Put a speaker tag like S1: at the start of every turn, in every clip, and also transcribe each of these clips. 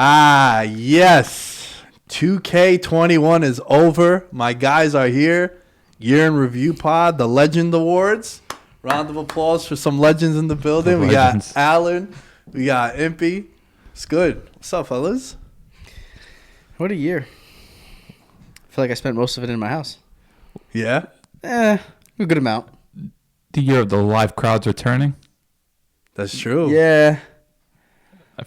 S1: Ah, yes. 2K21 is over. My guys are here. Year in Review Pod, the Legend Awards. Round of applause for some legends in the building. We got Alan. We got Impy. It's good. What's up, fellas?
S2: What a year. I feel like I spent most of it in my house.
S1: Yeah?
S2: A good amount.
S3: The year of the live crowds returning.
S1: That's true.
S2: Yeah.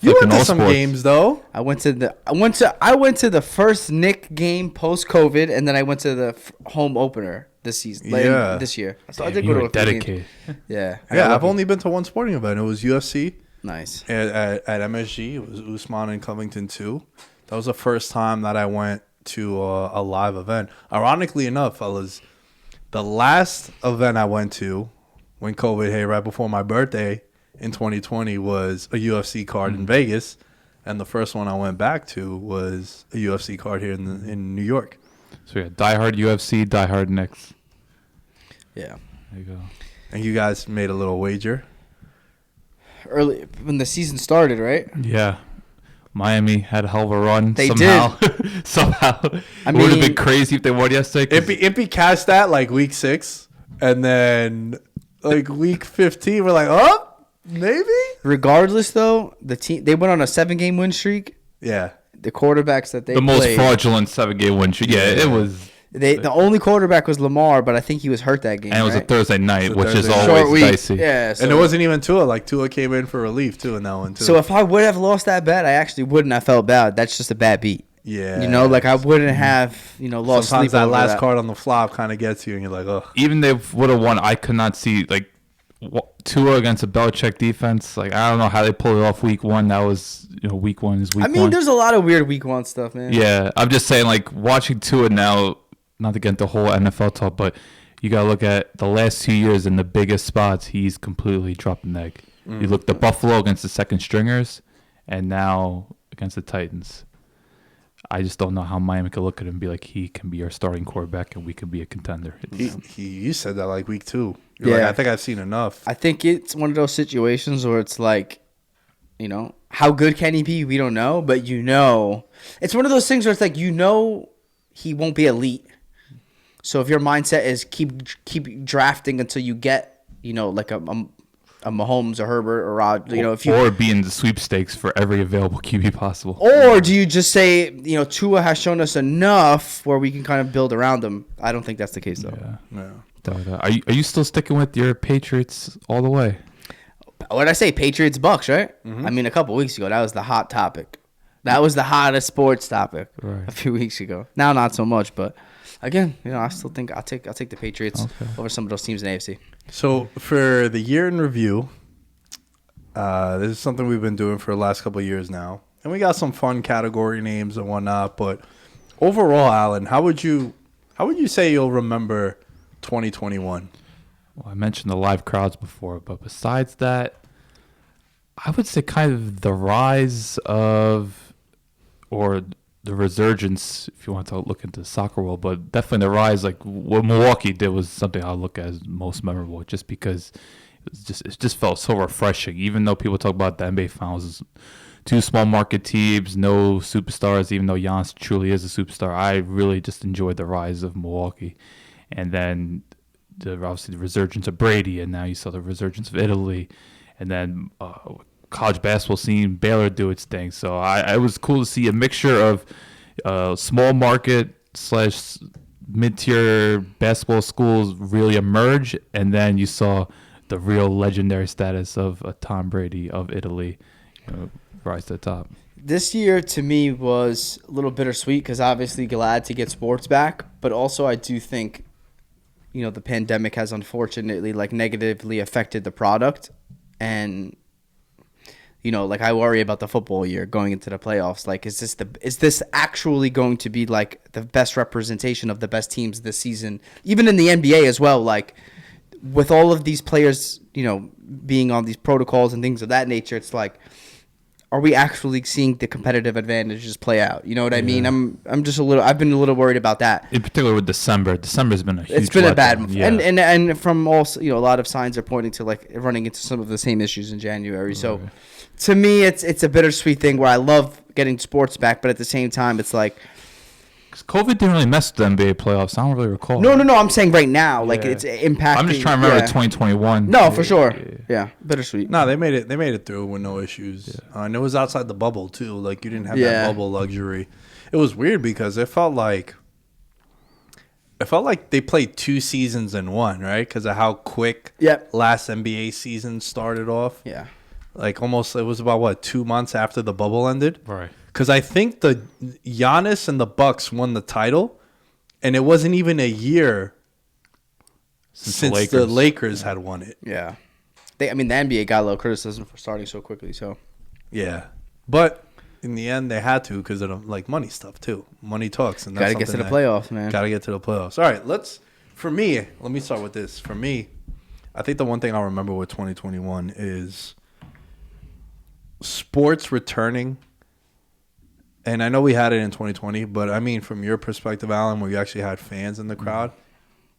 S1: You went to some games though.
S2: I went to the first Knick game post COVID, and then I went to the home opener this season. This year. So
S3: Damn,
S2: I did go to a
S3: dedicated.
S2: Yeah.
S1: I've only been to one sporting event. It was UFC.
S2: Nice.
S1: At MSG, it was Usman and Covington too. That was the first time that I went to a live event. Ironically enough, fellas, the last event I went to when COVID hit right before my birthday in 2020 was a UFC card in Vegas, and the first one I went back to was a UFC card here in New York.
S3: So yeah, diehard UFC, diehard Knicks.
S2: Yeah.
S3: There you go.
S1: And you guys made a little wager.
S2: Early when the season started, right?
S3: Yeah. Miami had a hell of a run.
S2: They
S3: did. Somehow. It would have been crazy if they won yesterday.
S1: Impy cashed that like week 6, and then like week 15, we're like, oh, maybe.
S2: Regardless, though, the team they went on a 7-game win streak.
S1: Yeah.
S2: The quarterbacks that they
S3: most
S2: played,
S3: fraudulent 7-game win streak. Yeah, it was.
S2: The only quarterback was Lamar, but I think he was hurt that game.
S3: And it was a Thursday night, which is
S1: Thursday
S3: always dicey.
S2: Yeah,
S1: and it wasn't even Tua. Like Tua came in for relief too in that one too.
S2: So if I would have lost that bet, I actually wouldn't have felt bad. That's just a bad beat.
S1: Yeah.
S2: Like I wouldn't have, lost
S1: Sometimes
S2: sleep
S1: that
S2: over
S1: last card on the flop kind of gets you, and you're like, oh.
S3: Even they would have won, I could not see like Tua against a Belichick defense. Like I don't know how they pulled it off week 1. That was week 1 is week 1.
S2: I mean, there's a lot of weird week 1 stuff, man.
S3: Yeah, I'm just saying like watching Tua now. Not to get the whole NFL talk, but you got to look at the last 2 years in the biggest spots. He's completely dropped an egg. You look at Buffalo against the second stringers, and now against the Titans. I just don't know how Miami could look at him and be like, he can be our starting quarterback and we could be a contender.
S1: You said that like week 2.
S2: You're
S1: like, I think I've seen enough.
S2: I think it's one of those situations where it's like, how good can he be? We don't know, but it's one of those things where it's like, he won't be elite. So if your mindset is keep drafting until you get, like a Mahomes or Herbert or Rod,
S3: or be in the sweepstakes for every available QB possible.
S2: Or do you just say, Tua has shown us enough where we can kind of build around him? I don't think that's the case though.
S1: Yeah.
S3: No. Are you still sticking with your Patriots all the way?
S2: What did I say? Patriots Bucks, right?
S1: Mm-hmm.
S2: I mean, a couple weeks ago, that was the hot topic. That was the hottest sports topic
S3: right.
S2: A few weeks ago. Now, not so much, but. Again, I still think I'll take the Patriots over some of those teams in AFC.
S1: So for the year in review, this is something we've been doing for the last couple of years now, and we got some fun category names and whatnot. But overall, Alan, how would you say you'll remember 2021?
S3: Well, I mentioned the live crowds before, but besides that, I would say kind of the rise of, or the resurgence, if you want to look into the soccer world, but definitely the rise, like what Milwaukee did was something I look at as most memorable, just because it just felt so refreshing. Even though people talk about the NBA Finals, 2 small market teams, no superstars, even though Giannis truly is a superstar, I really just enjoyed the rise of Milwaukee. And then obviously the resurgence of Brady, and now you saw the resurgence of Italy, and then college basketball scene, Baylor do its thing. So it was cool to see a mixture of small market / mid-tier basketball schools really emerge, and then you saw the real legendary status of Tom Brady of Italy rise to the top.
S2: This year to me was a little bittersweet because obviously glad to get sports back, but also I do think the pandemic has unfortunately negatively affected the product, and I worry about the football year going into the playoffs. Like, is this actually going to be like the best representation of the best teams this season? Even in the NBA as well, like with all of these players, being on these protocols and things of that nature, it's like, are we actually seeing the competitive advantages play out? You know what I mean? I've been a little worried about that.
S3: In particular with December. December's been a huge
S2: It's been a bad month.
S3: Yeah.
S2: And from also, a lot of signs are pointing to running into some of the same issues in January. So to me, it's a bittersweet thing where I love getting sports back, but at the same time, it's like
S3: 'Cause COVID didn't really mess with the NBA playoffs. I don't really recall.
S2: no. I'm saying right now, like
S3: Yeah.
S2: it's impacting.
S3: I'm just trying to remember
S2: yeah.
S3: 2021.
S2: No, for sure. Yeah, bittersweet.
S1: No, they made it through with no issues. And it was outside the bubble too. Like you didn't have
S2: Yeah.
S1: that bubble luxury. It was weird because it felt like they played 2 seasons in one, right? Because of how quick
S2: Yep.
S1: last NBA season started off.
S2: Yeah.
S1: Like almost, it was about what 2 months after the bubble ended.
S3: Right.
S1: Because I think the Giannis and the Bucks won the title, and it wasn't even a year since the Lakers had won it.
S2: Yeah. The NBA got a little criticism for starting so quickly. So
S1: Yeah, but in the end, they had to because of like money stuff too. Money talks, and that's
S2: gotta get to the
S1: something
S2: playoffs, man.
S1: Got to get to the playoffs. All right, let me start with this. For me, I think the one thing I'll remember with 2021 is sports returning. And I know we had it in 2020, but I mean, from your perspective, Alan, where you actually had fans in the crowd,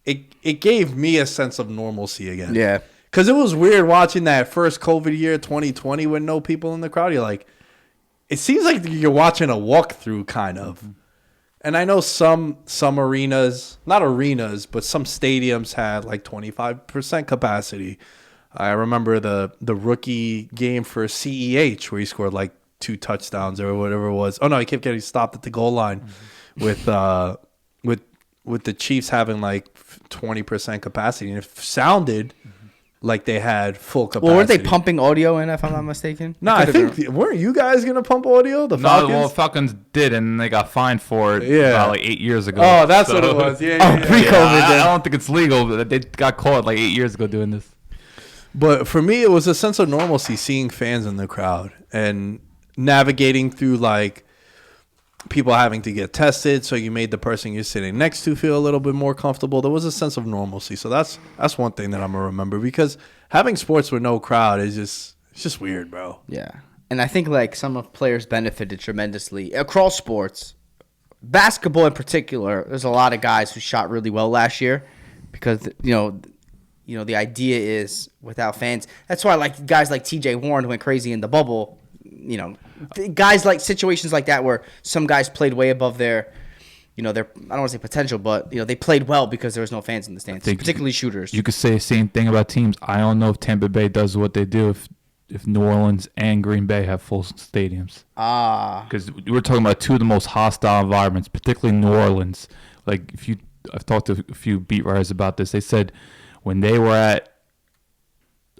S1: it gave me a sense of normalcy again.
S2: Yeah.
S1: Because it was weird watching that first COVID year, 2020, with no people in the crowd. You're like, it seems like you're watching a walkthrough, kind of. And I know some arenas, not arenas, but some stadiums had like 25% capacity. I remember the rookie game for CEH where he scored like 2 touchdowns or whatever it was. Oh no, he kept getting stopped at the goal line with the Chiefs having like 20% capacity, and it sounded like they had full capacity.
S2: Well, weren't they pumping audio in, if I'm not mistaken?
S1: No, I think weren't you guys gonna pump audio? The Falcons.
S3: No, well, Falcons did, and they got fined for it about like 8 years ago.
S1: Oh, that's what it was. Yeah.
S2: Pre-COVID.
S3: I don't think it's legal, but they got caught like 8 years ago doing this.
S1: But for me, it was a sense of normalcy seeing fans in the crowd and navigating through like people having to get tested, so you made the person you're sitting next to feel a little bit more comfortable. There was a sense of normalcy, so that's one thing that I'm gonna remember, because having sports with no crowd is just weird, bro.
S2: Yeah. And I think like some of players benefited tremendously across sports. Basketball in particular, there's a lot of guys who shot really well last year because the idea is without fans. That's why like guys like TJ Warren went crazy in the bubble. Guys like situations like that where some guys played way above their I don't want to say potential, but they played well because there was no fans in the stands, particularly shooters.
S3: You could say the same thing about teams. I don't know if Tampa Bay does what they do if New Orleans and Green Bay have full stadiums. Because we're talking about 2 of the most hostile environments, particularly New Orleans. Like I've talked to a few beat writers about this. They said when they were at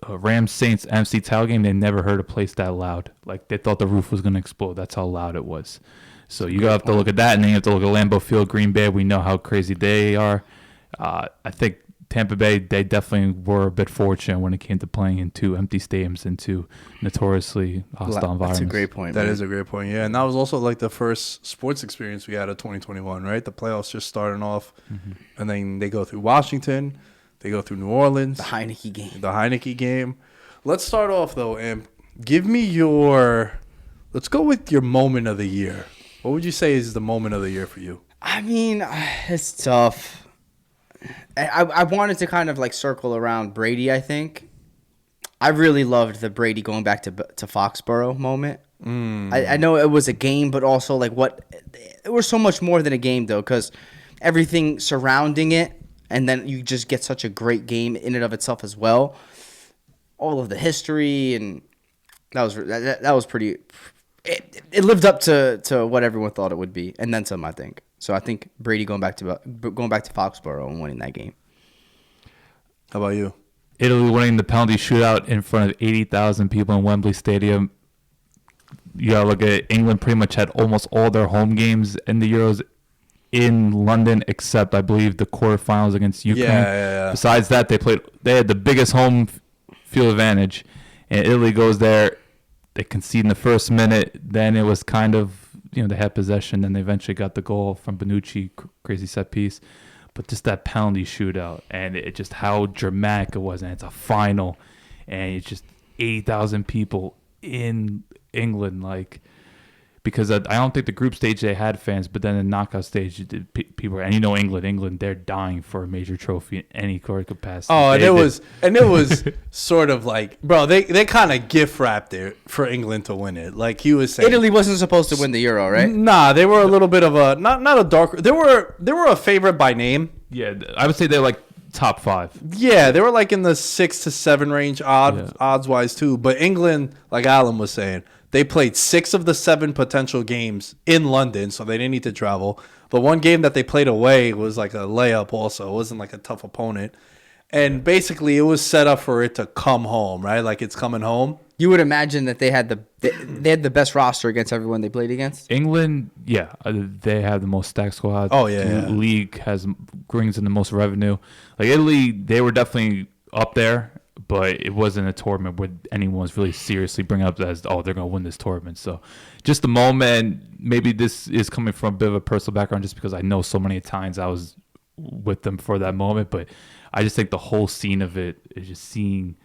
S3: Rams Saints NFC title game, they never heard a place that loud. Like they thought the roof was going to explode. That's how loud it was. So you have to look at that, and then you have to look at Lambeau Field, Green Bay. We know how crazy they are. I think Tampa Bay, they definitely were a bit fortunate when it came to playing in 2 empty stadiums and 2 notoriously hostile environments.
S2: That's a great point.
S1: That is a great point, yeah. And that was also like the first sports experience we had of 2021, right? The playoffs just starting off, and then they go through Washington, they go through New Orleans.
S2: The Heineke game.
S1: Let's start off, though, and give me let's go with your moment of the year. What would you say is the moment of the year for you?
S2: I mean, it's tough. I wanted to kind of like circle around Brady, I think. I really loved the Brady going back to Foxborough moment. I know it was a game, but also like it was so much more than a game, though, because everything surrounding it, and then you just get such a great game in and of itself as well. All of the history, and that was pretty. It lived up to what everyone thought it would be, and then some, I think. So I think Brady going back to Foxborough and winning that game.
S1: How about you?
S3: Italy winning the penalty shootout in front of 80,000 people in Wembley Stadium. You gotta look at England. Pretty much had almost all their home games in the Euros in London, except I believe the quarterfinals against Ukraine.
S1: Yeah.
S3: Besides that, they had the biggest home field advantage, and Italy goes there. They concede in the first minute. Then it was kind of they had possession. Then they eventually got the goal from Bonucci, crazy set piece. But just that penalty shootout, and it just how dramatic it was, and it's a final, and it's just 80,000 people in England, like. because I don't think the group stage they had fans, but then the knockout stage, people, and England, they're dying for a major trophy in any capacity.
S1: Oh, and it was sort of like, bro, they kind of gift wrapped it for England to win it. Like he was saying,
S2: Italy wasn't supposed to win the Euro, right?
S1: Nah, they were a little bit of a not a dark. They were a favorite by name.
S3: Yeah, I would say they're like top 5.
S1: Yeah, they were like in the 6 to 7 range odds wise too. But England, like Alan was saying, they played 6 of the 7 potential games in London, so they didn't need to travel. The one game that they played away was like a layup also. It wasn't like a tough opponent. And basically, it was set up for it to come home, right? Like it's coming home.
S2: You would imagine that they had the best roster against everyone they played against.
S3: England, yeah, they have the most stacked squad.
S1: Oh, yeah.
S3: The league brings in the most revenue. Like Italy, they were definitely up there, but it wasn't a tournament where anyone was really seriously bringing up as, they're going to win this tournament. So just the moment, maybe this is coming from a bit of a personal background just because I know so many Italians. I was with them for that moment, but I just think the whole scene of it is just seeing,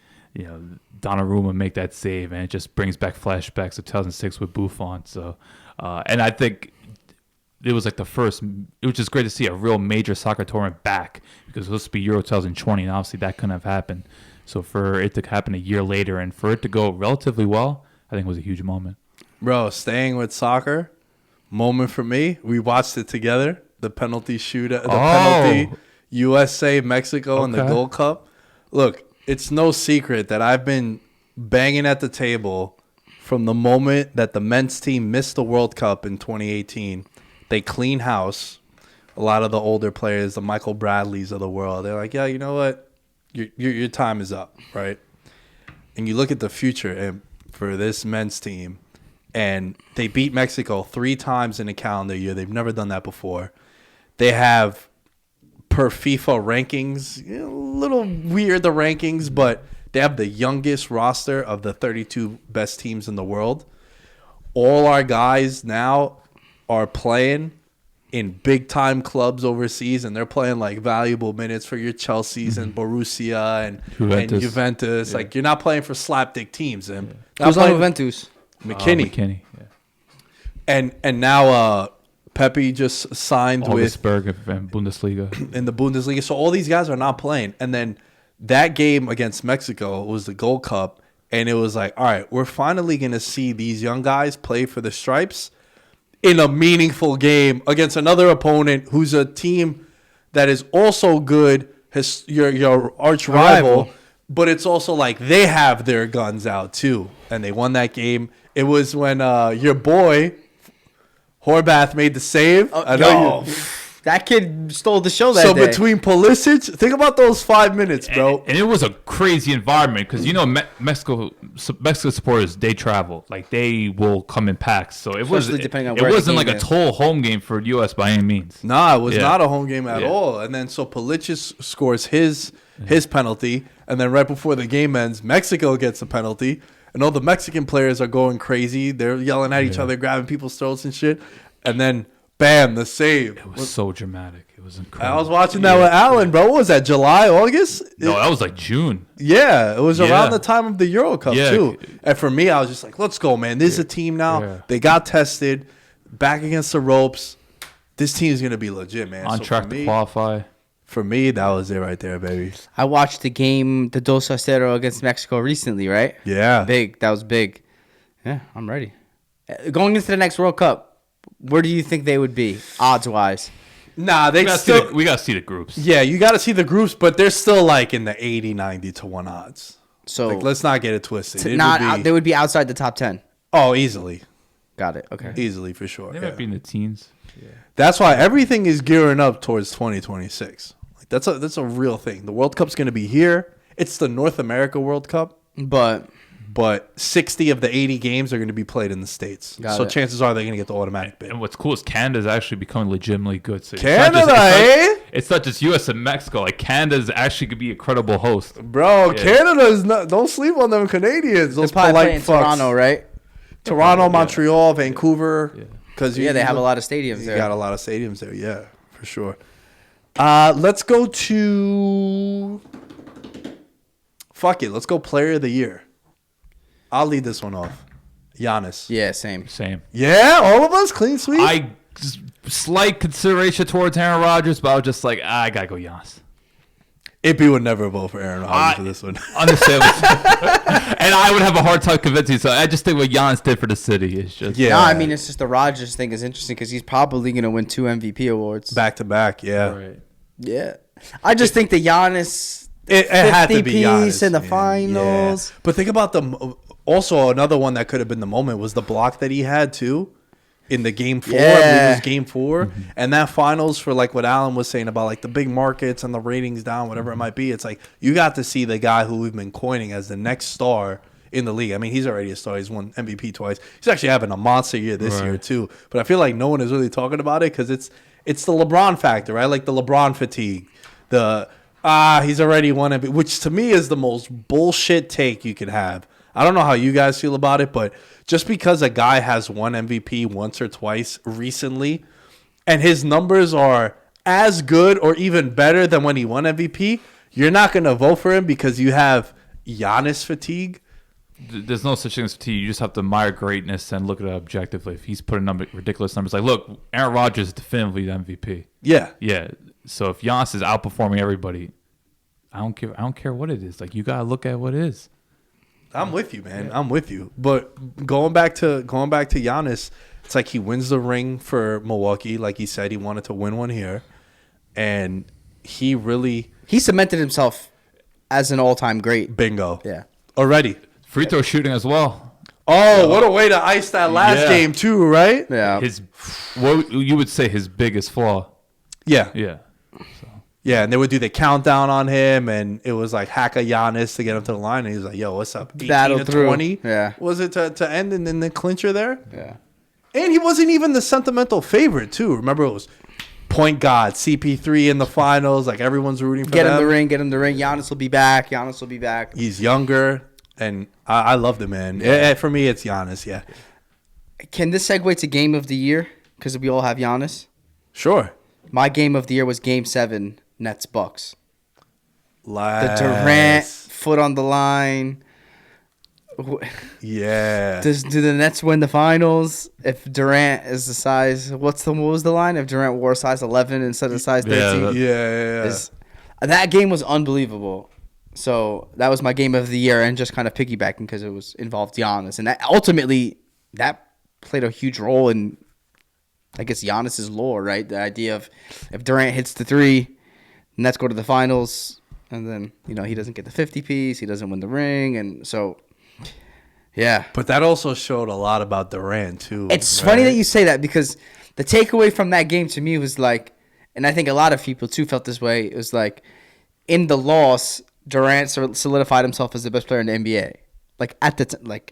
S3: Donnarumma make that save, and it just brings back flashbacks of 2006 with Buffon. So, and I think it was like it was just great to see a real major soccer tournament back, because it was supposed to be Euro 2020, and obviously that couldn't have happened. So for it to happen a year later and for it to go relatively well, I think it was a huge moment.
S1: Bro, staying with soccer, moment for me. We watched it together. The penalty shootout, penalty, USA, Mexico, and the Gold Cup. Look, it's no secret that I've been banging at the table from the moment that the men's team missed the World Cup in 2018. They clean house. A lot of the older players, the Michael Bradleys of the world, they're like, yeah, you know what? Your time is up, right? And you look at the future for this men's team, and they beat Mexico 3 times in a calendar year. They've never done that before. They have, per FIFA rankings, a little weird, the rankings, but they have the youngest roster of the 32 best teams in the world. All our guys now are playing in big-time clubs overseas, and they're playing like valuable minutes for your Chelseas and Borussia and Juventus. Yeah. Like, you're not playing for slapdick teams. And
S2: who's on Juventus?
S1: McKinney. Yeah. And now Pepe just signed with
S3: Augsburg and Bundesliga.
S1: In the Bundesliga. So all these guys are not playing. And then that game against Mexico was the Gold Cup, and it was like, all right, we're finally going to see these young guys play for the Stripes in a meaningful game against another opponent who's a team that is also good, your arch rival, but it's also like they have their guns out too, and they won that game. It was when your boy Horvath made the save.
S2: That kid stole the show that day.
S1: So between Pulisic, think about those 5 minutes, bro.
S3: And it was a crazy environment because, Mexico supporters, they travel. Like, they will come in packs. So it wasn't like a total home game for the U.S. by any means.
S1: Nah, it was not a home game at all. And then so Pulisic scores his penalty. And then right before the game ends, Mexico gets a penalty. And all the Mexican players are going crazy. They're yelling at each other, grabbing people's throats and shit. And then bam, the save.
S3: It was so dramatic. It was incredible.
S1: I was watching that with Alan, bro. What was that, July, August?
S3: No, that was like June.
S1: Yeah, it was around the time of the Euro Cup, too. And for me, I was just like, let's go, man. This is a team now. Yeah. They got tested, back against the ropes. This team is going to be legit, man.
S3: On track to qualify.
S1: For me, that was it right there, baby.
S2: I watched the game, the 2-0 against Mexico recently, right?
S1: Yeah.
S2: Big. That was big. Yeah, I'm ready. Going into the next World Cup, where do you think they would be, odds-wise?
S1: Nah,
S3: we got to see the groups.
S1: Yeah, you got to see the groups, but they're still like in the 80, 90 to 1 odds.
S2: So
S1: let's not get it twisted.
S2: They would be outside the top 10.
S1: Oh, easily.
S2: Got it. Okay.
S1: Easily, for sure.
S3: They might be in the teens.
S1: Yeah. That's why everything is gearing up towards 2026. Like that's a real thing. The World Cup's going to be here. It's the North America World Cup,
S2: but
S1: 60 of the 80 games are going to be played in the States. So chances are they're going to get the automatic bid.
S3: And what's cool is Canada's actually becoming legitimately good. So it's not just U.S. and Mexico. Like, Canada's actually could be a credible host.
S1: Bro, Canada is not. Don't sleep on them Canadians. Those
S2: polite fucks. Toronto, right?
S1: Toronto, Montreal, Vancouver. Because
S2: they have a lot of stadiums there.
S1: You got a lot of stadiums there, yeah, for sure. Let's go to... Fuck it. Let's go Player of the Year. I'll lead this one off. Giannis.
S2: Yeah, same.
S3: Same.
S1: Yeah, all of us clean sweep.
S3: Slight consideration towards Aaron Rodgers, but I was just like, I gotta go Giannis.
S1: Ippy would never vote for Aaron Rodgers for this one.
S3: Understandable. And I would have a hard time convincing you. So I just think what Giannis did for the city is just.
S1: Yeah.
S2: No, I mean, it's just the Rodgers thing is interesting because he's probably going to win 2 MVP awards.
S1: Back to back, yeah.
S3: Right.
S2: Yeah. I just think the Giannis
S1: It had to be
S2: 50
S1: Giannis
S2: piece in the
S1: man.
S2: finals.
S1: Yeah. But think about also another one that could have been the moment was the block that he had too in the game 4. I believe it was game 4. Mm-hmm. And that finals for like what Alan was saying about like the big markets and the ratings down, whatever it might be. It's like you got to see the guy who we've been coining as the next star in the league. I mean, he's already a star. He's won MVP twice. He's actually having a monster year this year too. But I feel like no one is really talking about it because it's the LeBron factor, right? Like the LeBron fatigue. He's already won MVP, which to me is the most bullshit take you could have. I don't know how you guys feel about it, but just because a guy has won MVP once or twice recently and his numbers are as good or even better than when he won MVP, you're not going to vote for him because you have Giannis fatigue.
S3: There's no such thing as fatigue. You just have to admire greatness and look at it objectively. If he's putting ridiculous numbers, like, look, Aaron Rodgers is definitively the MVP.
S1: Yeah.
S3: Yeah. So if Giannis is outperforming everybody, I don't care what it is. Like, you got to look at what it is.
S1: I'm with you, man. I'm with you. But going back to Giannis, it's like he wins the ring for Milwaukee. Like he said, he wanted to win one here. And he
S2: cemented himself as an all-time great.
S1: Bingo.
S2: Yeah.
S1: Already.
S3: Free throw shooting as well.
S1: Oh, what a way to ice that last game too, right?
S2: Yeah.
S3: What you would say his biggest flaw.
S1: Yeah.
S3: Yeah.
S1: Yeah, and they would do the countdown on him, and it was like hack a Giannis to get him to the line, and he was like, "Yo, what's up? 18
S2: Battle
S1: to
S2: through.
S1: 20?
S2: Yeah.
S1: Was it to end and then the clincher there?
S2: Yeah.
S1: And he wasn't even the sentimental favorite too. Remember, it was point guard CP3 in the finals. Like everyone's rooting for
S2: Get
S1: them.
S2: him the ring. Giannis will be back.
S1: He's younger, and I love the man. Yeah. For me, it's Giannis. Yeah.
S2: Can this segue to game of the year? Because we all have Giannis.
S1: Sure.
S2: My game of the year was Game 7, Nets Bucks.
S1: The
S2: Durant foot on the line.
S1: Yeah.
S2: Do the Nets win the finals if Durant is the size? What was the line? If Durant wore size 11 instead of size 13?
S1: Yeah.
S2: That game was unbelievable. So that was my game of the year, and just kind of piggybacking because it involved Giannis, and that ultimately played a huge role in, I guess, Giannis's lore, right? The idea of if Durant hits the 3, Nets go to the finals, and then he doesn't get the 50 piece, he doesn't win the ring, and so yeah.
S1: But that also showed a lot about Durant too.
S2: It's funny that you say that because the takeaway from that game to me was like, and I think a lot of people too felt this way. It was like in the loss, Durant solidified himself as the best player in the NBA. Like at the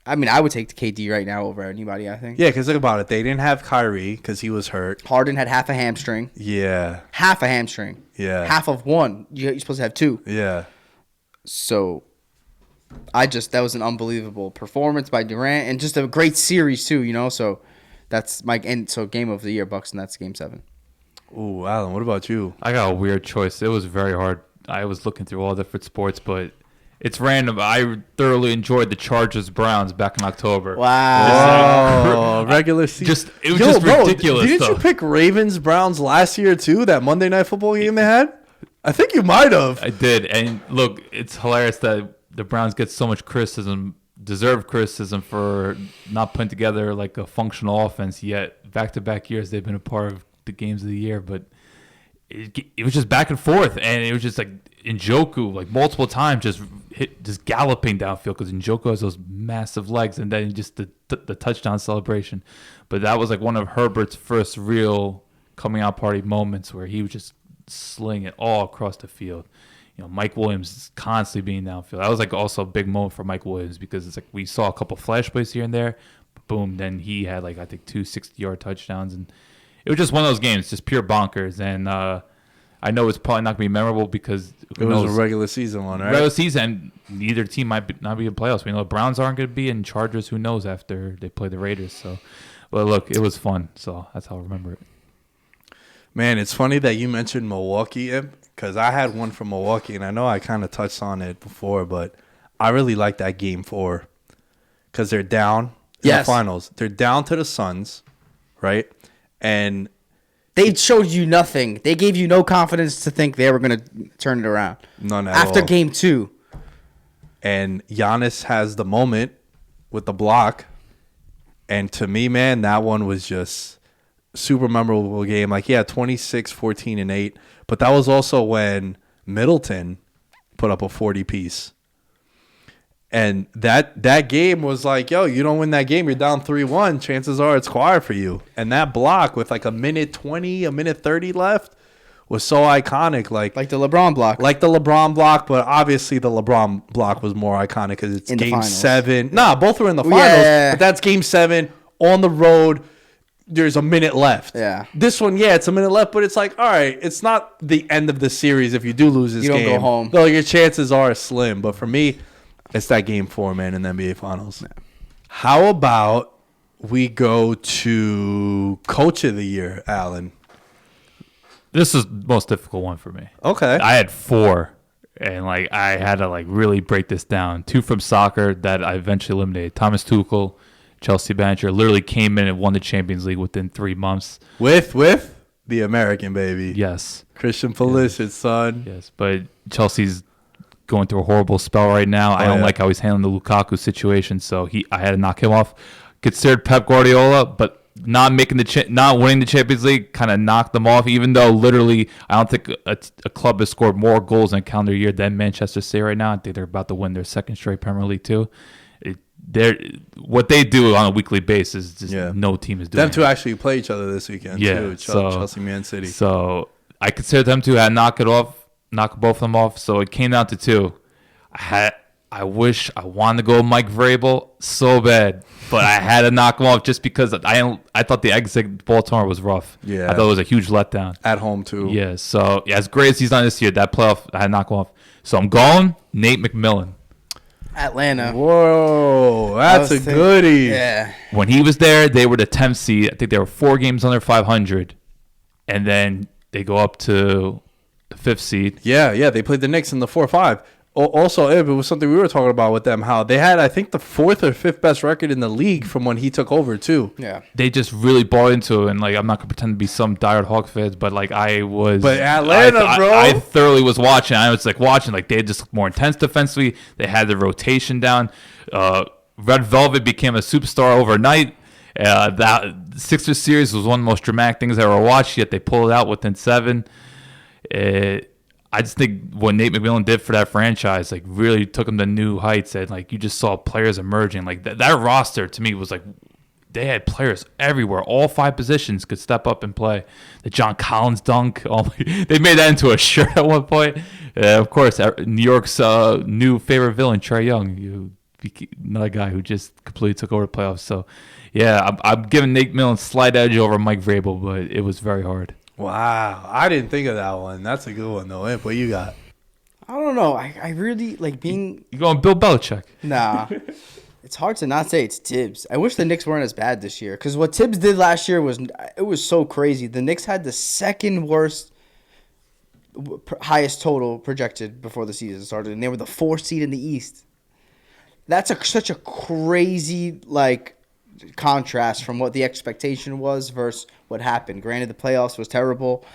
S2: I would take the KD right now over anybody, I think.
S1: Yeah, because think about it. They didn't have Kyrie because he was hurt.
S2: Harden had half a hamstring.
S1: Yeah.
S2: Half a hamstring.
S1: Yeah.
S2: Half of one. You're supposed to have 2.
S1: Yeah.
S2: So that was an unbelievable performance by Durant and just a great series too, So that's so game of the year, Bucks, and that's Game 7.
S1: Ooh, Alan, what about you?
S3: I got a weird choice. It was very hard. I was looking through all different sports, but it's random. I thoroughly enjoyed the Chargers-Browns back in October.
S2: Wow.
S1: Regular season.
S3: It was just ridiculous.
S1: Didn't you pick Ravens-Browns last year too, that Monday Night Football game they had? I think you might have.
S3: I did. And look, it's hilarious that the Browns get so much deserved criticism for not putting together like a functional offense, yet back-to-back years they've been a part of the games of the year, but it was just back and forth, and it was just like Njoku, like multiple times, just galloping downfield because Njoku has those massive legs, and then just the touchdown celebration. But that was like one of Herbert's first real coming out party moments where he was just slinging it all across the field. Mike Williams is constantly being downfield. That was like also a big moment for Mike Williams because it's like we saw a couple flash plays here and there, but boom, then he had like I think 2 60-yard touchdowns, and it was just one of those games, just pure bonkers. And I know it's probably not going to be memorable because
S1: it was a regular season one, right?
S3: Regular season, neither team might not be in playoffs. We know the Browns aren't going to be, and Chargers, who knows after they play the Raiders. So, but look, it was fun. So that's how I remember it.
S1: Man, it's funny that you mentioned Milwaukee, because I had one from Milwaukee, and I know I kind of touched on it before, but I really like that Game 4 because they're down. in
S2: Yes.
S1: the finals. They're down to the Suns, right? And
S2: They showed you nothing. They gave you no confidence to think they were going to turn it around.
S1: none at
S2: After
S1: all.
S2: game 2.
S1: And Giannis has the moment with the block. And to me, man, that one was just super memorable game. Like, yeah, 26, 14, and 8. But that was also when Middleton put up a 40-piece. And that game was like, yo, you don't win that game, you're down 3-1. Chances are it's quiet for you. And that block with like a minute 20, a minute 30 left was so iconic. Like
S2: the LeBron block.
S1: Like the LeBron block, but obviously the LeBron block was more iconic because it's
S2: In the
S1: game
S2: finals.
S1: 7. Nah, both were in the finals,
S2: Yeah.
S1: but that's game 7 on the road. There's a minute left.
S2: Yeah.
S1: This one, yeah, it's a minute left, but it's like, all right, it's not the end of the series if you do lose this
S2: You don't
S1: game.
S2: go home.
S1: Though your chances are slim. But for me, it's that game 4, man, in the NBA Finals. Yeah. How about we go to Coach of the Year, Alan?
S3: This is the most difficult one for me.
S1: Okay.
S3: I had 4, and like I had to like really break this down. 2 from soccer that I eventually eliminated. Thomas Tuchel, Chelsea manager, literally came in and won the Champions League within 3 months.
S1: With the American baby.
S3: Yes.
S1: Christian Pulisic, son.
S3: Yes, but Chelsea's going through a horrible spell right now. I don't like how he's handling the Lukaku situation, so I had to knock him off. Considered Pep Guardiola, but not winning the Champions League kind of knocked them off. Even though literally, I don't think a club has scored more goals in a calendar year than Manchester City right now. I think they're about to win their 2nd straight Premier League too. What they do on a weekly basis, just no team is doing.
S1: Them two actually play each other this weekend too. Chelsea, Man City.
S3: So I consider them two. I had to knock both of them off. So it came down to 2. I wanted to go Mike Vrabel so bad, but I had to knock him off just because I thought the exit Baltimore was rough.
S1: Yeah,
S3: I thought it was a huge letdown
S1: at home too.
S3: Yeah, so as great as he's done this year, that playoff I had to knock him off. So I'm going Nate McMillan.
S2: Atlanta.
S1: Whoa, that's a goodie.
S2: Yeah.
S3: When he was there, they were the 10th seed. I think they were 4 games under 500, and then they go up to the 5th seed.
S1: Yeah, they played the Knicks in the 4-5. Also, it was something we were talking about with them, how they had, I think, the 4th or 5th best record in the league from when he took over, too.
S2: Yeah.
S3: They just really bought into it, and, like, I'm not going to pretend to be some diehard Hawks fans, but, like, I was...
S1: But Atlanta, bro!
S3: I thoroughly was watching. I was, like, watching. Like, they had just more intense defensively. They had the rotation down. Red Velvet became a superstar overnight. That Sixers series was one of the most dramatic things I ever watched, yet they pulled it out within 7. I just think what Nate McMillan did for that franchise, like, really took them to new heights. And, like, you just saw players emerging. Like, that roster, to me, was, like, they had players everywhere. All 5 positions could step up and play. The John Collins dunk. They made that into a shirt at one point. Of course, New York's new favorite villain, Trae Young, another guy who just completely took over the playoffs. So, yeah, I'm giving Nate McMillan a slight edge over Mike Vrabel, but it was very hard.
S1: Wow, I didn't think of that one. That's a good one, though. What you got?
S2: I don't know. I really like being...
S3: You going Bill Belichick?
S2: Nah. It's hard to not say it's Tibbs. I wish the Knicks weren't as bad this year, because what Tibbs did last year was so crazy. The Knicks had the 2nd worst, highest total projected before the season started, and they were the 4th seed in the East. That's such a crazy, like, contrast from what the expectation was versus what happened. Granted, the playoffs was terrible.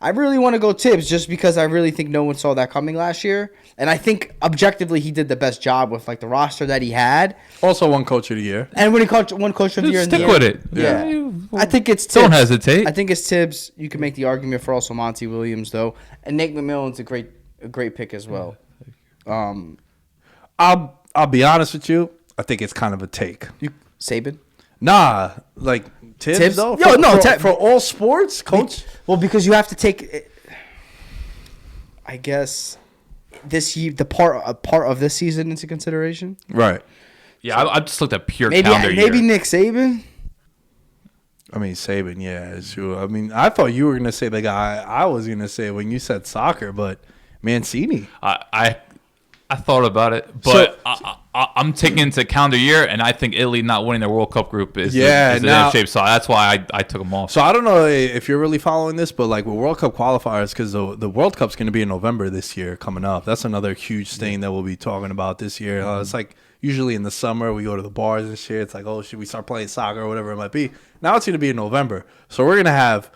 S2: I really want to go Tibbs just because I really think no one saw that coming last year. And I think objectively he did the best job with, like, the roster that he had.
S1: Also won Coach of the Year.
S2: And when he won Coach of the Year in the
S3: Stick with it.
S2: Yeah. I think it's Tibbs.
S3: Don't hesitate.
S2: I think it's Tibbs. You can make the argument for also Monty Williams, though. And Nate McMillan's a great pick as well.
S1: I'll be honest with you. I think it's kind of a take.
S2: Saban?
S1: Nah, like Tibbs though. For all sports, Coach.
S2: Well, because you have to take, I guess, this year a part of this season into consideration.
S1: Right.
S3: Yeah, I just looked at pure calendar year.
S2: Maybe Nick Saban.
S1: I mean, Saban, yeah, it's true. I mean, I thought you were gonna say the guy I was gonna say when you said soccer, but Mancini.
S3: I thought about it, but I'm taking into calendar year, and I think Italy not winning their World Cup group is
S1: now,
S3: in shape. So that's why I took them off.
S1: So I don't know if you're really following this, but like with World Cup qualifiers, because the World Cup's going to be in November this year coming up. That's another huge thing that we'll be talking about this year. It's like usually in the summer we go to the bars and shit. It's like, oh, should we start playing soccer or whatever it might be? Now it's going to be in November. So we're going to have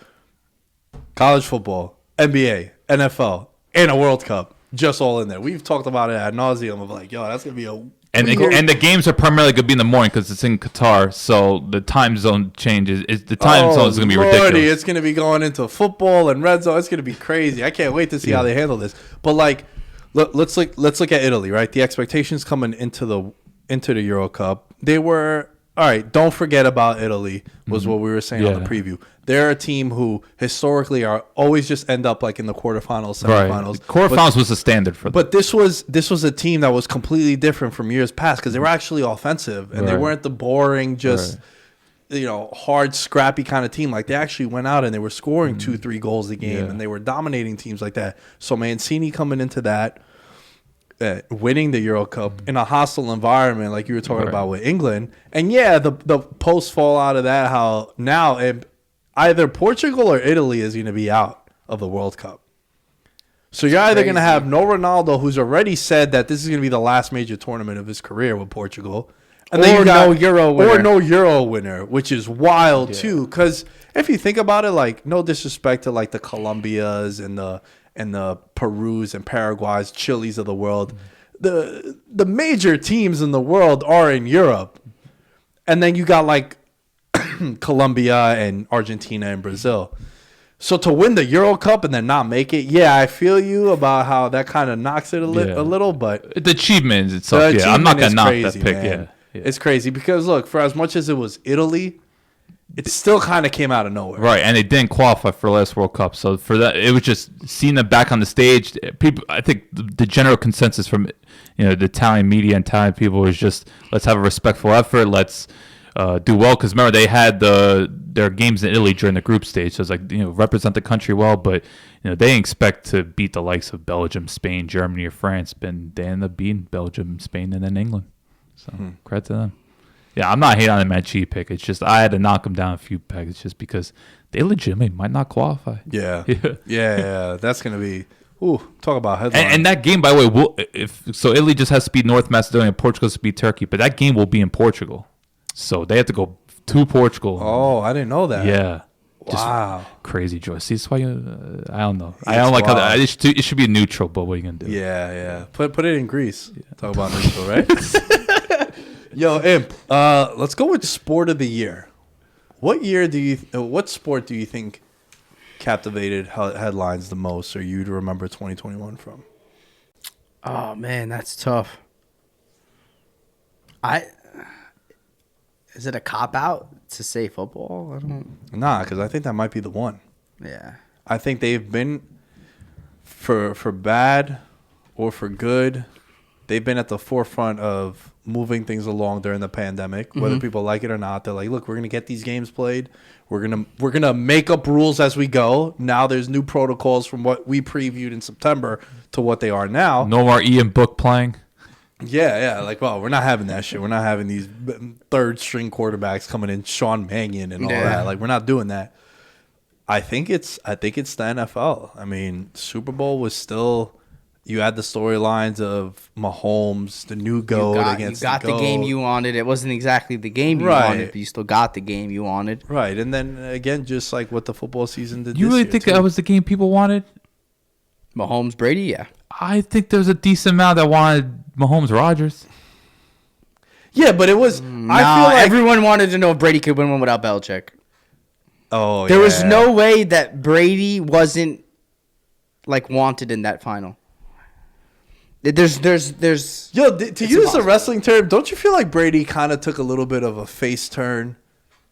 S1: college football, NBA, NFL, and a World Cup just all in there. We've talked about it ad nauseum of like, yo, that's going to be a
S3: And the games are primarily going to be in the morning because it's in Qatar, so the time zone changes. The time zone is going to be ridiculous.
S1: It's going to be going into football and red zone. It's going to be crazy. I can't wait to see how they handle this. But like, let's look at Italy, right? The expectations coming into the Euro Cup, they were all right. Don't forget about Italy was what we were saying on the preview. They're a team who historically are always just end up like in the quarterfinals, semifinals.
S3: Right. Quarterfinals was the standard for them.
S1: But this was a team that was completely different from years past because they were actually offensive and they weren't the boring, just hard, scrappy kind of team. Like they actually went out and they were scoring 2-3 goals a game and they were dominating teams like that. So Mancini coming into that, winning the Euro Cup in a hostile environment like you were talking about with England. And the post fall out of that, how now either Portugal or Italy is going to be out of the World Cup. So you're either going to have no Ronaldo, who's already said that this is going to be the last major tournament of his career with Portugal. And then no Euro winner, which is wild too. Because if you think about it, like no disrespect to like the Colombias and the Perus and Paraguays, Chiles of the world, the major teams in the world are in Europe, and then you got like Colombia and Argentina and Brazil. So to win the Euro Cup and then not make it, I feel you about how that kind of knocks it a little, but
S3: the achievement itself, I'm not gonna knock that pick.
S1: Man. It's crazy because look, for as much as it was Italy, it still kind of came out of nowhere.
S3: Right, and they didn't qualify for the last World Cup. So for that, it was just seeing them back on the stage. People, I think the general consensus from the Italian media and Italian people was just let's have a respectful effort. Let's do well because remember they had their games in Italy during the group stage. So it's like represent the country well, but they didn't expect to beat the likes of Belgium, Spain, Germany, or France. But they ended up beating Belgium, Spain, and then England. So credit to them. Yeah, I'm not hating on the Mancini pick. It's just I had to knock them down a few pegs just because they legitimately might not qualify.
S1: Yeah. That's gonna be talk about headline.
S3: And that game, by the way, Italy just has to beat North Macedonia, Portugal has to beat Turkey, but that game will be in Portugal, so they have to go to Portugal.
S1: Oh, I didn't know that.
S3: Yeah.
S1: Wow.
S3: Just crazy, Joy. See, that's why I don't know. I don't like how it should be neutral, but what are you gonna do?
S1: Yeah. Put it in Greece. Talk about neutral, right? Yo, Imp. Let's go with sport of the year. What sport do you think captivated headlines the most, or you'd remember 2021 from?
S2: Oh man, that's tough. Is it a cop out to say football? I don't.
S1: Nah, because I think that might be the one.
S2: Yeah.
S1: I think they've been for bad or for good. They've been at the forefront of moving things along during the pandemic, whether people like it or not. They're like, look, we're gonna get these games played. We're gonna make up rules as we go. Now there's new protocols from what we previewed in September to what they are now.
S3: No more Ian Book playing.
S1: Yeah. Like, well, we're not having that shit. We're not having these third string quarterbacks coming in, Sean Mannion and all that. Like, we're not doing that. I think it's the NFL. I mean, Super Bowl was still. You had the storylines of Mahomes, the new GOAT against the GOAT.
S2: You got the game you wanted. It wasn't exactly the game you wanted, but you still got the game you wanted.
S1: Right, and then again, just like what the football season did.
S3: You really think that was the game people wanted?
S2: Mahomes, Brady, yeah.
S3: I think there was a decent amount that wanted Mahomes, Rodgers.
S1: Yeah, but it was. I feel like
S2: everyone wanted to know if Brady could win one without Belichick.
S1: Oh,
S2: there was no way that Brady wasn't like wanted in that final. There's
S1: Yo, to use a wrestling term, don't you feel like Brady kind of took a little bit of a face turn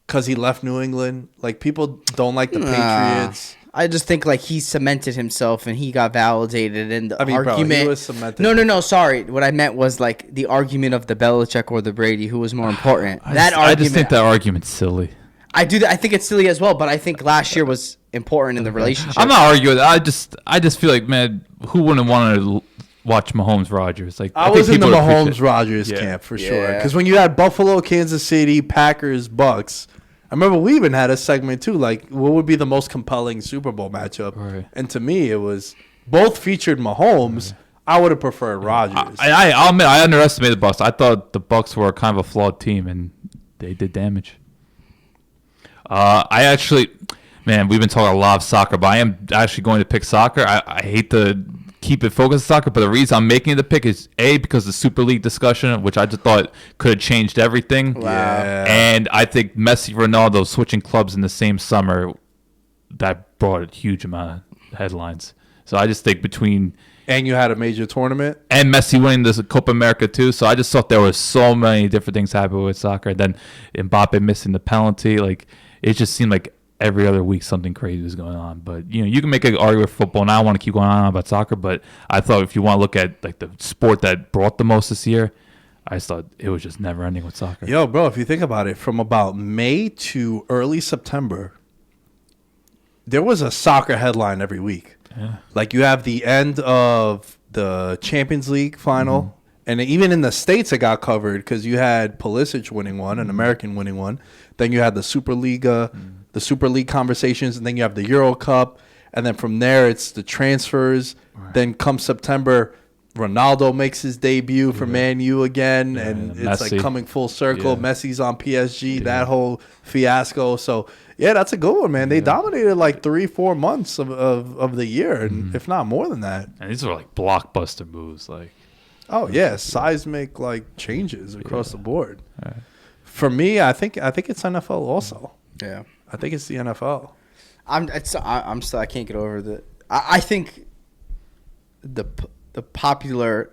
S1: because he left New England? Like, people don't like the Patriots.
S2: I just think like he cemented himself and he got validated in the argument.
S1: Bro, he was cemented.
S2: No. Sorry, what I meant was like the argument of the Belichick or the Brady, who was more important.
S3: I just think that argument's silly.
S2: I think it's silly as well, but I think last year was important in the relationship.
S3: I'm not arguing. I just feel like, man, who wouldn't want watch Mahomes Rodgers. Like
S1: I
S3: think
S1: was in the
S3: people appreciate-
S1: Mahomes Rodgers
S3: Yeah.
S1: camp for sure.
S2: Yeah.
S1: Because when you had Buffalo, Kansas City, Packers, Bucks, I remember we even had a segment too. Like, what would be the most compelling Super Bowl matchup?
S3: Right.
S1: And to me, it was both featured Mahomes. I would have preferred Rodgers.
S3: I'll admit, I underestimated the Bucks. I thought the Bucks were kind of a flawed team, and they did damage. I actually, man, we've been talking a lot of soccer, but I am actually going to pick soccer. I hate to keep it focused on soccer, but the reason I'm making the pick is because the Super League discussion, which I just thought could have changed everything.
S2: Wow.
S1: Yeah.
S3: And I think Messi, Ronaldo switching clubs in the same summer, that brought a huge amount of headlines. So I just think between
S1: And you had a major tournament.
S3: and Messi winning this Copa America too, so I just thought there was so many different things happening with soccer. And then Mbappe missing the penalty, like it just seemed like every other week something crazy was going on. But you know, you can make an argument for football, and I don't want to keep going on about soccer, but I thought if you want to look at like the sport that brought the most this year, I just thought it was just never ending with soccer.
S1: Yo, bro, if you think about it, from about May to early September, there was a soccer headline every week.
S3: Yeah.
S1: Like you have the end of the Champions League final, and even in the States it got covered because you had Pulisic winning one, an American winning one. Then you had the Super League conversations, and then you have the Euro Cup, and then from there it's the transfers.
S3: Right.
S1: Then come September, Ronaldo makes his debut for Man U again, and
S3: Yeah,
S1: it's like
S3: Messi.
S1: coming full circle.
S3: Yeah.
S1: Messi's on PSG, that whole fiasco. So yeah, that's a good one, man. They dominated like 3-4 months of the year, and if not more than that.
S3: And these were like blockbuster moves, like
S1: Oh yeah, seismic like changes across the board. For me, I think it's NFL also.
S2: Yeah.
S1: I think it's the NFL.
S2: I'm still I can't get over the. I think the popular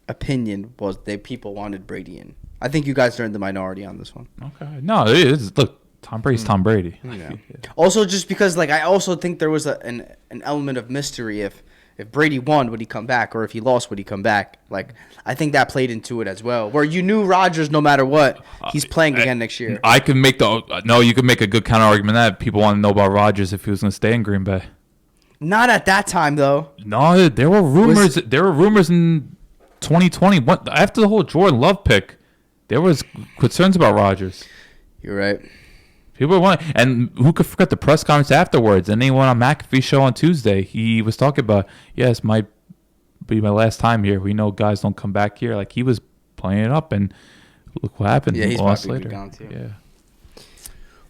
S2: opinion was that people wanted Brady in. I think you guys are in the minority on this one.
S3: okay, no, it is. Look, Tom Brady's Tom Brady.
S2: Yeah. Also, just because like I also think there was an element of mystery if Brady won, would he come back, or if he lost, would he come back? Like I think that played into it as well, where you knew Rodgers no matter what, he's playing again next year.
S3: I can make you could make a good counter argument that people want to know about Rodgers if he was going to stay in Green Bay.
S2: Not at that time though.
S3: No, there were rumors. There were rumors in 2020 after the whole Jordan Love pick. There was concerns about Rodgers.
S2: You're right.
S3: People want, and who could forget the press conference afterwards? And anyone on McAfee's show on Tuesday, he was talking about, yes, might be my last time here. We know guys don't come back here. Like he was playing it up, and look what happened.
S2: Yeah, he's
S3: lost
S2: probably
S3: later.
S2: gone too.
S3: Yeah.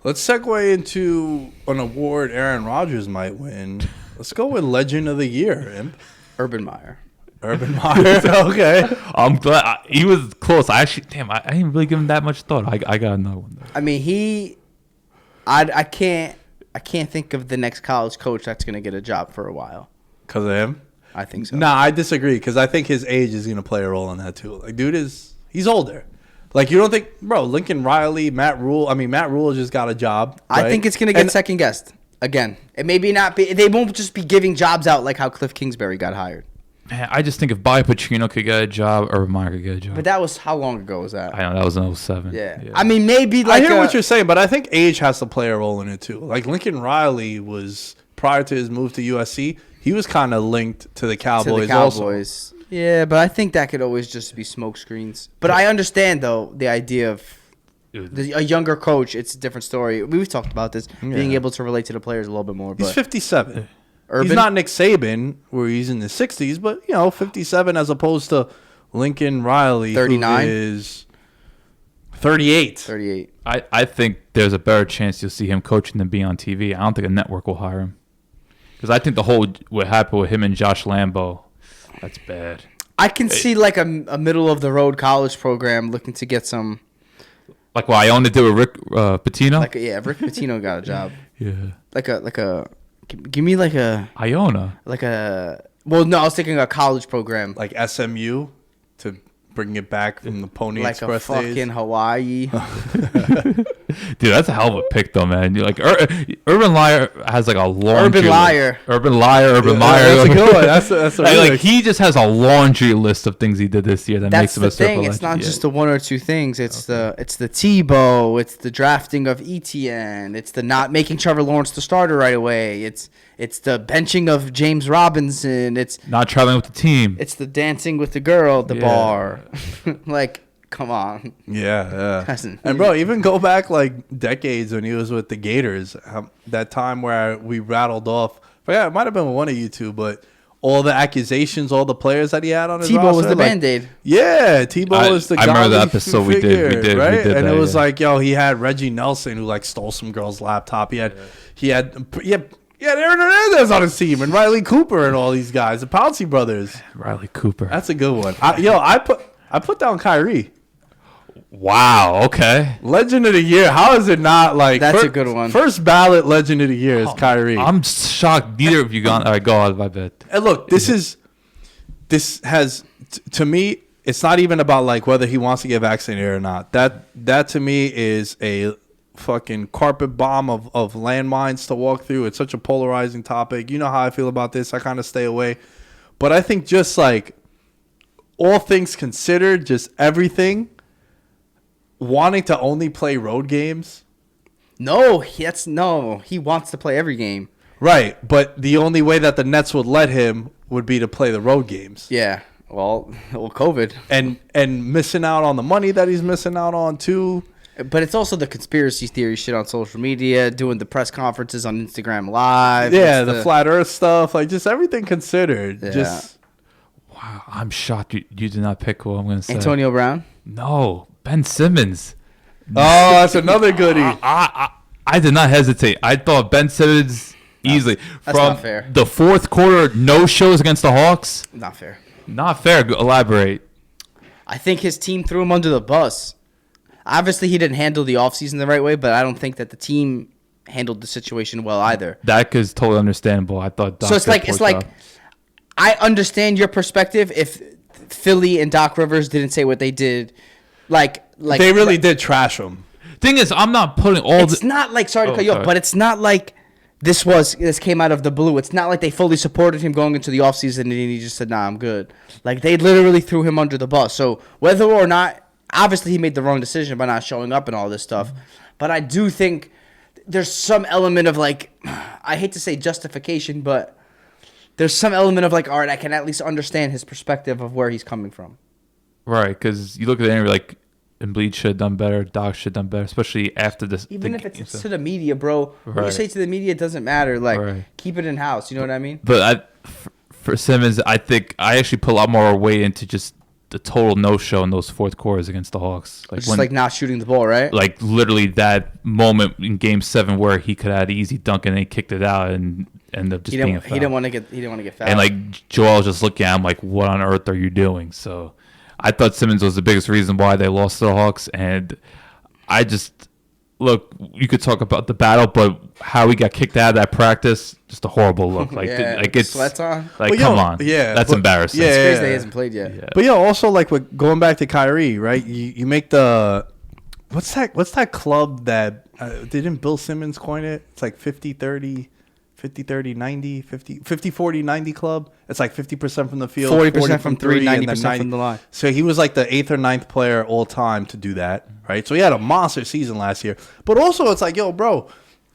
S1: Let's segue into an award Aaron Rodgers might win. Let's go with Legend of the Year, Imp.
S2: Urban Meyer.
S1: Urban Meyer. Okay.
S3: I'm glad he was close. I didn't really give him that much thought. I got another one. Though.
S2: I mean, I can't think of the next college coach that's gonna get a job for a while.
S1: Because of him?
S2: I think so.
S1: Nah, I disagree because I think his age is going to play a role in that too. Like, dude he's older. Like, you don't think, bro, Lincoln Riley, Matt Rule. I mean, Matt Rule just got a job.
S2: I
S1: right?
S2: think it's gonna get second guessed again. It maybe not be. They won't just be giving jobs out like how Cliff Kingsbury got hired.
S3: Man, I just think if Bobby Petrino could get a job, Urban Meyer could get a job.
S2: But that was how long ago was that?
S3: I know that was in 07.
S2: Yeah. I mean, maybe
S1: I
S2: like
S1: hear what you're saying, but I think age has to play a role in it too. Like Lincoln Riley was, prior to his move to USC, he was kind of linked to the Cowboys, also.
S2: Yeah, but I think that could always just be smoke screens. But I understand though the idea of a younger coach. It's a different story. We've talked about this, being able to relate to the players a little bit more. But
S1: He's 57.
S2: Urban?
S1: He's not Nick Saban, where he's in the 60s, but, 57 as opposed to Lincoln Riley,
S2: 39?
S1: who is 38.
S2: 38.
S3: I think there's a better chance you'll see him coaching than being on TV. I don't think a network will hire him. Because I think what happened with him and Josh Lambo, that's bad.
S2: I can see like a middle of the road college program looking to get some.
S3: Like what Iona did with Rick Pitino?
S2: Rick Pitino got a job.
S3: Yeah.
S2: Like a. Give me like a.
S3: Iona.
S2: Like a. Well, no, I was thinking a college program.
S1: Like SMU to bring it back from the Pony
S2: Like
S1: Express
S2: a fucking
S1: days.
S2: Hawaii.
S3: Dude, that's a hell of a pick, though, man. You're like Urban Liar has like a laundry
S2: Urban Liar.
S3: Urban Liar, Urban Liar.
S1: That's a good one. That's a
S3: like he just has a laundry list of things he did this year that
S2: That's
S3: makes him
S2: the
S3: a super
S2: thing.
S3: legend.
S2: It's not just the one or two things. It's the Tebow. It's the drafting of ETN. It's the not making Trevor Lawrence the starter right away. It's It's the benching of James Robinson. It's
S3: Not traveling with the team.
S2: it's the dancing with the girl at the
S3: Yeah.
S2: bar. Like, come on.
S1: Yeah.
S2: Hasn't-
S1: And bro, even go back like decades when he was with the Gators. That time where we rattled off. Yeah, it might have been with one of you two, but all the accusations, all the players that he had on his
S2: Tebow
S1: roster,
S2: was the
S1: like,
S2: Band-Aid.
S1: Yeah, Tebow was the
S3: I remember
S1: godly
S3: the episode we did.
S1: figure,
S3: We did
S1: right? And
S3: that,
S1: it was
S3: yeah.
S1: like, yo, he had Reggie Nelson who like stole some girl's laptop. He had Aaron Hernandez on his team and Riley Cooper and all these guys, the Pouncey brothers.
S3: Riley Cooper.
S1: That's a good one. I put down Kyrie.
S3: Wow. Okay.
S1: Legend of the year. How is it not like
S2: That's a good one.
S1: First ballot legend of the year is Kyrie.
S3: I'm shocked. Neither of you gone. All right, go on. My bad.
S1: And look, this has to me, it's not even about like whether he wants to get vaccinated or not. That to me is a fucking carpet bomb of landmines to walk through. It's such a polarizing topic. You know how I feel about this. I kind of stay away. But I think just like all things considered, just everything, wanting to only play road games.
S2: No, he wants to play every game.
S1: Right, but the only way that the Nets would let him would be to play the road games.
S2: Yeah. Well, COVID.
S1: And missing out on the money that he's missing out on too.
S2: But it's also the conspiracy theory shit on social media, doing the press conferences on Instagram Live.
S1: Yeah,
S2: It's
S1: the flat earth stuff, like just everything considered.
S2: Yeah.
S1: Just
S3: Wow. I'm shocked. You did not pick who I'm going to say.
S2: Antonio Brown.
S3: No. Ben Simmons.
S1: oh, that's another goodie.
S3: I did not hesitate. I thought Ben Simmons easily.
S2: That's
S3: From
S2: not fair.
S3: the fourth quarter, no shows against the Hawks.
S2: Not fair.
S3: Not fair. Elaborate.
S2: I think his team threw him under the bus. Obviously, he didn't handle the offseason the right way, but I don't think that the team handled the situation well either.
S3: That is totally understandable. I thought Doc
S2: So it's
S3: did a
S2: like
S3: poor job.
S2: I understand your perspective if Philly and Doc Rivers didn't say what they did. Like
S1: They really did trash him.
S3: Thing is, I'm not putting all
S2: It's not like sorry to cut you off,
S3: sorry.
S2: but it's not like this came out of the blue. It's not like they fully supported him going into the offseason and he just said, "Nah, I'm good." Like they literally threw him under the bus. So whether or not, obviously he made the wrong decision by not showing up and all this stuff, but I do think there's some element of like, I hate to say justification, but there's some element of like, all right, I can at least understand his perspective of where he's coming from.
S3: right, because you look at the interview like Embiid should have done better, Doc should have done better, especially after this.
S2: Even if it's to the media, bro. What you
S3: Right.
S2: say to the media doesn't matter. Like,
S3: Right.
S2: keep it in house. You know what I mean?
S3: But for Simmons, I think I actually put a lot more weight into just the total no-show in those fourth quarters against the Hawks.
S2: Just like not shooting the ball, right?
S3: like literally that moment in Game 7 where he could have had an easy dunk and he kicked it out and ended up just being a foul.
S2: He didn't want to get fouled.
S3: And like Joel was just looking at him like, what on earth are you doing? So I thought Simmons was the biggest reason why they lost to the Hawks. And I just, look, you could talk about the battle, but how he got kicked out of that practice, just a horrible look. Like,
S2: Yeah,
S3: like it's
S2: sweats on.
S3: like,
S1: But,
S3: come
S1: yo,
S3: on.
S1: yeah,
S3: That's
S1: but-
S3: embarrassing.
S1: yeah.
S2: It's crazy that he hasn't played yet.
S3: Yeah.
S1: But yeah, also like with going back to Kyrie, right? You make the what's that club that didn't Bill Simmons coin it? It's like 50-30, 50-30, 90, 50-40, 90 club. It's like 50% from the field,
S2: 40% from three,
S1: and then
S2: 90% from the line.
S1: So he was like the 8th or 9th player all time to do that, right? So he had a monster season last year. But also it's like, yo, bro,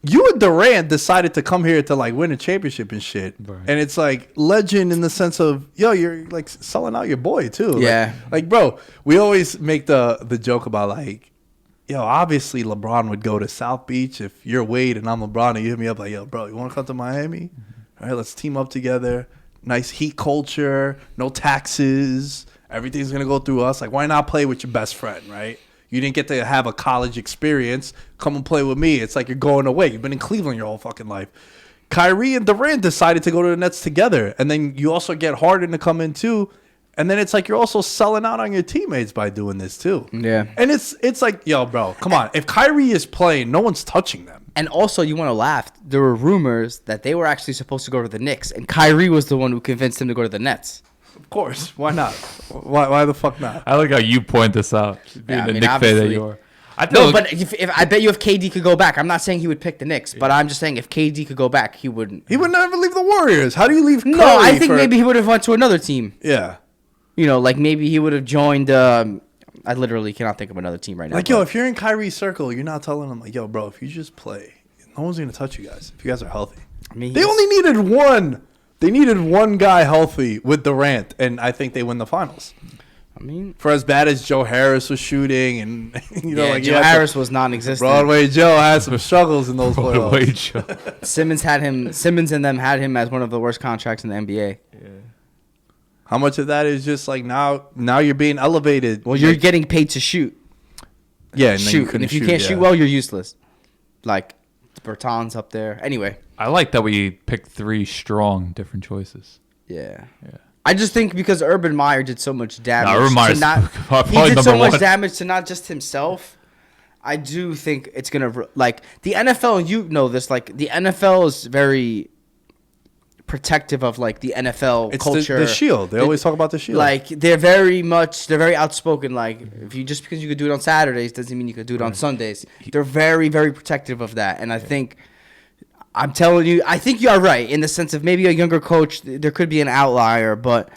S1: you and Durant decided to come here to like win a championship and shit.
S3: Right.
S1: And it's like legend in the sense of, yo, you're like selling out your boy too.
S2: Yeah.
S1: Like bro, we always make the joke about like, yo, obviously LeBron would go to South Beach if you're Wade and I'm LeBron and you hit me up like, yo, bro, you want to come to Miami? All right, let's team up together. Nice heat culture, no taxes. Everything's going to go through us. Like, why not play with your best friend, right? You didn't get to have a college experience. Come and play with me. It's like you're going away. You've been in Cleveland your whole fucking life. Kyrie and Durant decided to go to the Nets together. And then you also get Harden to come in too. And then it's like you're also selling out on your teammates by doing this too.
S2: Yeah.
S1: And it's like, yo, bro, come on. If Kyrie is playing, no one's touching them.
S2: And also, you want to laugh. There were rumors that they were actually supposed to go to the Knicks, and Kyrie was the one who convinced him to go to the Nets.
S1: Of course. Why not? Why the fuck not?
S3: I like how you point this out. Being
S2: I
S3: the
S2: mean,
S3: Nick fan that
S2: obviously.
S3: you are. I
S2: No,
S3: think
S2: but if I bet you if KD could go back, I'm not saying he would pick the Knicks, but I'm just saying if KD could go back, he wouldn't.
S1: He would never leave the Warriors. How do you leave Curry
S2: No, I think
S1: for-
S2: maybe he would have went to another team.
S1: Yeah.
S2: You know, like maybe he would have joined. I literally cannot think of another team right now.
S1: Like, yo,
S2: but-
S1: if you're in Kyrie's circle, you're not telling him, like, yo, bro, if you just play, no one's going to touch you guys if you guys are healthy.
S2: I mean,
S1: They only needed one. They needed one guy healthy with Durant, and I think they win the finals.
S2: I mean,
S1: For as bad as Joe Harris was shooting, and
S2: Joe Harris was non-existent.
S1: Broadway Joe had some struggles in those
S3: Broadway
S1: playoffs.
S3: Joe.
S2: Simmons and them had him as one of the worst contracts in the NBA.
S1: How much of that is just like now you're being elevated?
S2: Well, you're getting paid to shoot.
S1: Yeah, and then you
S2: Shoot.
S1: couldn't
S2: And if you
S1: shoot,
S2: can't
S1: yeah.
S2: shoot well, you're useless. Like Bertans up there. Anyway.
S3: I like that we picked 3 strong different choices.
S2: Yeah.
S3: Yeah.
S2: I just think because Urban Meyer did so much damage.
S3: Urban Meyer's
S2: to not,
S3: probably
S2: he did so
S3: number
S2: much
S3: one.
S2: damage to not just himself. I do think it's gonna like the NFL. You know this. Like the NFL is very protective of like the NFL
S1: It's
S2: culture.
S1: the shield. They always talk about the shield.
S2: Like they're very outspoken. Like if you just because you could do it on Saturdays doesn't mean you could do it on Sundays. They're very protective of that, and I think. I'm telling you, I think you are right in the sense of maybe a younger coach, there could be an outlier, but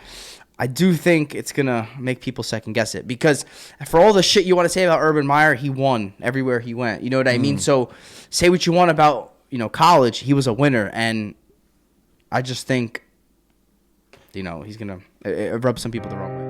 S2: I do think it's going to make people second guess it because for all the shit you want to say about Urban Meyer, he won everywhere he went. You know what I mean? So say what you want about, college, he was a winner, and I just think, he's going to rub some people the wrong way.